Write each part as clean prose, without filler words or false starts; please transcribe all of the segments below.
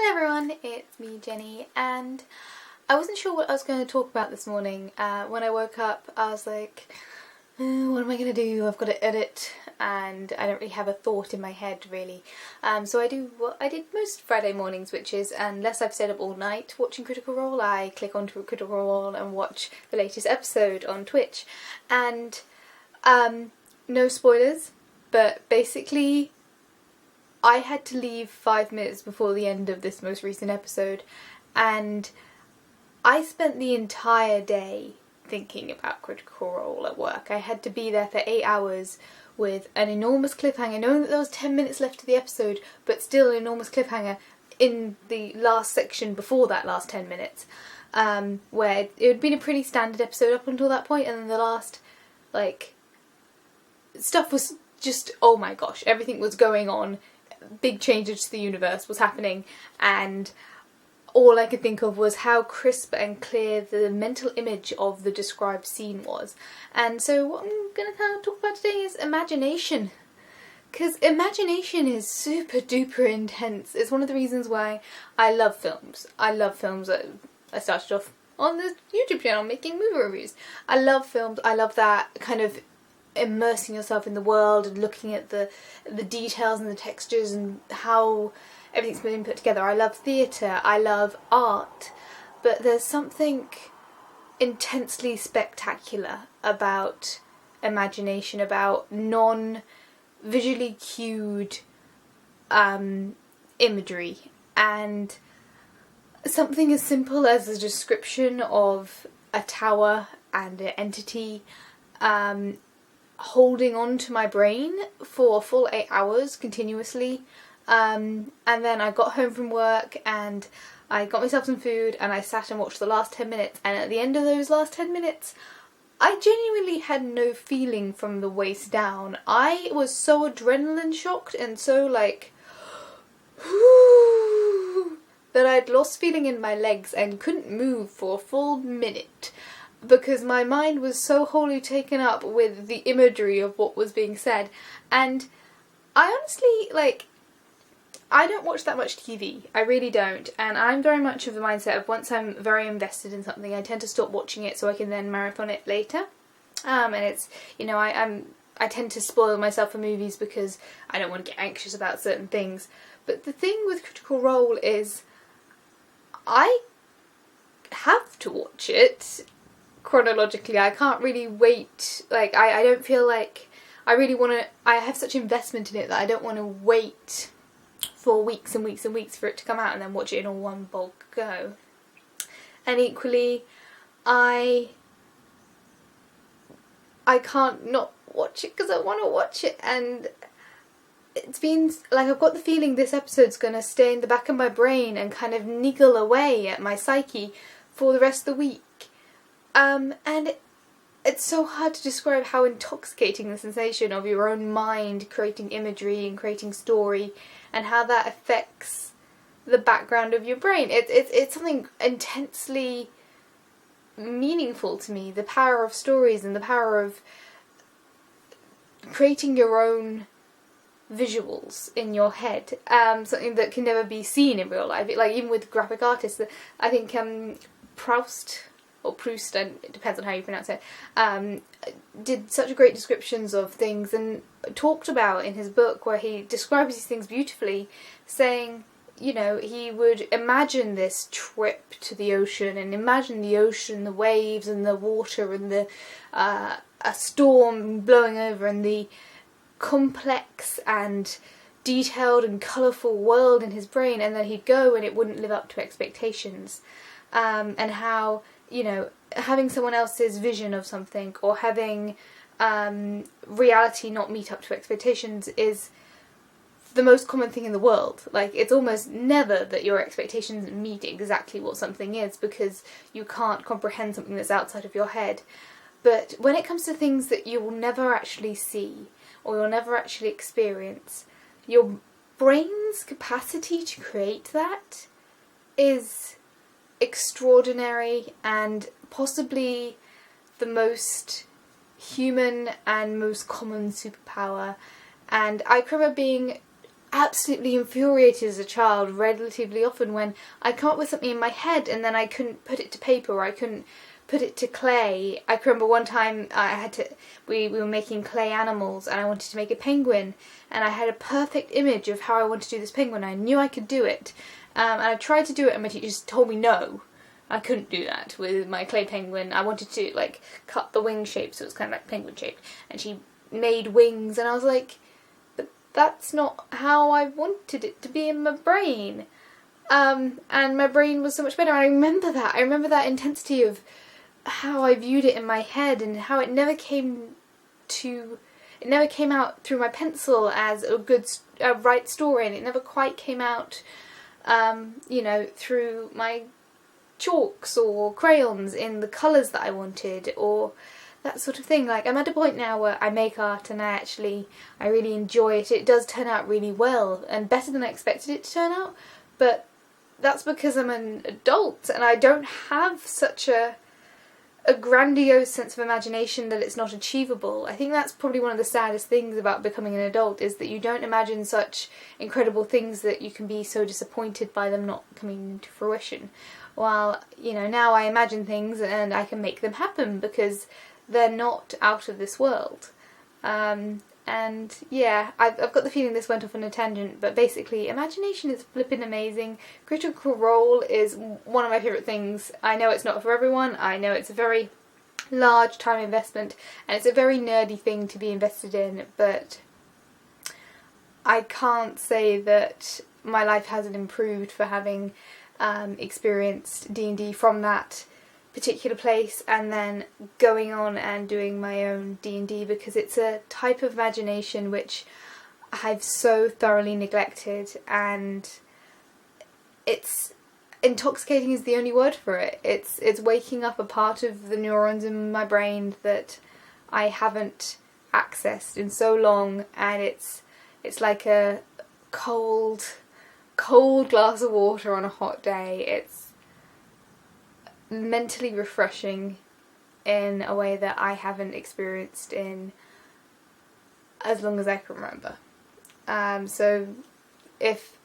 Hello everyone, it's me Jenny, and I wasn't sure what I was going to talk about this morning. When I woke up I was like, what am I going to do? I've got to edit and I don't really have a thought in my head really. So I do what I did most Friday mornings, which is, unless I've stayed up all night watching Critical Role, I click onto Critical Role and watch the latest episode on Twitch. And no spoilers, but basically I had to leave 5 minutes before the end of this most recent episode, and I spent the entire day thinking about Critical Role at work. I had to be there for 8 hours with an enormous cliffhanger, knowing that there was 10 minutes left of the episode, but still an enormous cliffhanger in the last section before that last 10 minutes, where it had been a pretty standard episode up until that point, and then the last, stuff was just, oh my gosh, everything was going on. Big changes to the universe was happening, and all I could think of was how crisp and clear the mental image of the described scene was. And so what I'm going to kind of talk about today is imagination. Because imagination is super duper intense. It's one of the reasons why I love films. I love films. I started off on the YouTube channel making movie reviews. I love films. I love that kind of immersing yourself in the world and looking at the details and the textures and how everything's been put together. I love theatre, I love art, but there's something intensely spectacular about imagination, about non-visually cued imagery, and something as simple as a description of a tower and an entity holding on to my brain for a full 8 hours continuously. And then I got home from work and I got myself some food and I sat and watched the last 10 minutes, and at the end of those last 10 minutes I genuinely had no feeling from the waist down. I was so adrenaline shocked and so that I'd lost feeling in my legs and couldn't move for a full minute, because my mind was so wholly taken up with the imagery of what was being said. And I honestly, I don't watch that much TV. I really don't. And I'm very much of the mindset of, once I'm very invested in something, I tend to stop watching it so I can then marathon it later. And it's, I tend to spoil myself for movies because I don't want to get anxious about certain things. But the thing with Critical Role is I have to watch it chronologically. I can't really wait. I don't feel like I really want to. I have such investment in it that I don't want to wait for weeks and weeks and weeks for it to come out and then watch it in a one bulk go. And equally, I can't not watch it because I want to watch it, and it's been I've got the feeling this episode's going to stay in the back of my brain and kind of niggle away at my psyche for the rest of the week. And it's so hard to describe how intoxicating the sensation of your own mind creating imagery and creating story, and how that affects the background of your brain. It's something intensely meaningful to me. The power of stories and the power of creating your own visuals in your head. Something that can never be seen in real life. Even with graphic artists, I think Proust, it depends on how you pronounce it, did such great descriptions of things, and talked about in his book where he describes these things beautifully, saying, he would imagine this trip to the ocean, and imagine the ocean, the waves and the water and the a storm blowing over, and the complex and detailed and colourful world in his brain, and then he'd go and it wouldn't live up to expectations. And how, having someone else's vision of something, or having reality not meet up to expectations, is the most common thing in the world. It's almost never that your expectations meet exactly what something is, because you can't comprehend something that's outside of your head. But when it comes to things that you will never actually see, or you'll never actually experience, your brain's capacity to create that is extraordinary, and possibly the most human and most common superpower. And I remember being absolutely infuriated as a child relatively often when I come up with something in my head and then I couldn't put it to paper, or I couldn't put it to clay. I can remember one time we were making clay animals and I wanted to make a penguin, and I had a perfect image of how I wanted to do this penguin. I knew I could do it, and I tried to do it and my teacher just told me no. I couldn't do that with my clay penguin. I wanted to like cut the wing shape so it was kind of like penguin shaped, and she made wings and I was like, but that's not how I wanted it to be in my brain. And my brain was so much better. I remember that. I remember that intensity of how I viewed it in my head, and how it never came out through my pencil as a good right story, and it never quite came out you know, through my chalks or crayons in the colours that I wanted, or that sort of thing. Like, I'm at a point now where I make art and I really enjoy it. It does turn out really well and better than I expected it to turn out, but that's because I'm an adult and I don't have such a grandiose sense of imagination that it's not achievable. I think that's probably one of the saddest things about becoming an adult, is that you don't imagine such incredible things that you can be so disappointed by them not coming into fruition. While, you know, now I imagine things and I can make them happen because they're not out of this world. And yeah, I've got the feeling this went off on a tangent, but basically imagination is flipping amazing. Critical Role is one of my favourite things. I know it's not for everyone, I know it's a very large time investment and it's a very nerdy thing to be invested in, but I can't say that my life hasn't improved for having experienced D&D from that particular place and then going on and doing my own D&D, because it's a type of imagination which I've so thoroughly neglected, and it's intoxicating is the only word for it. It's waking up a part of the neurons in my brain that I haven't accessed in so long, and it's like a cold glass of water on a hot day. It's mentally refreshing in a way that I haven't experienced in as long as I can remember. So if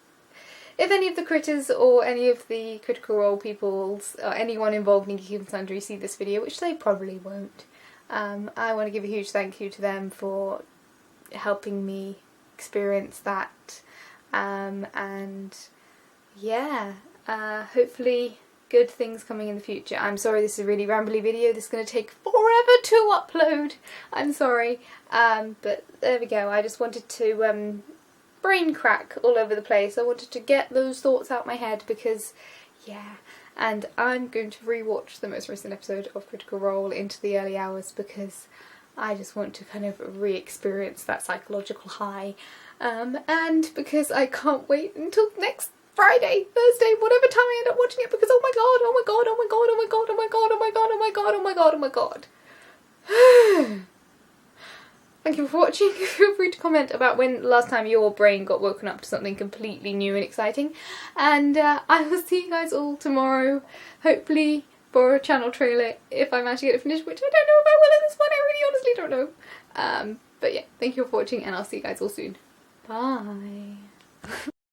any of the critters or any of the Critical Role people or anyone involved in Geeky and Sundry see this video, which they probably won't, I want to give a huge thank you to them for helping me experience that, and yeah, hopefully good things coming in the future. I'm sorry this is a really rambly video. This is going to take forever to upload. I'm sorry. But there we go. I just wanted to brain crack all over the place. I wanted to get those thoughts out my head because, yeah. And I'm going to rewatch the most recent episode of Critical Role into the early hours because I just want to kind of re-experience that psychological high. And because I can't wait until next Friday, Thursday, whatever time I end up watching it, because oh my god, oh my god, oh my god, oh my god, oh my god, oh my god, oh my god, oh my god, oh my god. Thank you for watching. Feel free to comment about when the last time your brain got woken up to something completely new and exciting. And I will see you guys all tomorrow, hopefully for a channel trailer, if I manage to get it finished, which I don't know if I will at this point, I really honestly don't know. But yeah, thank you for watching and I'll see you guys all soon. Bye.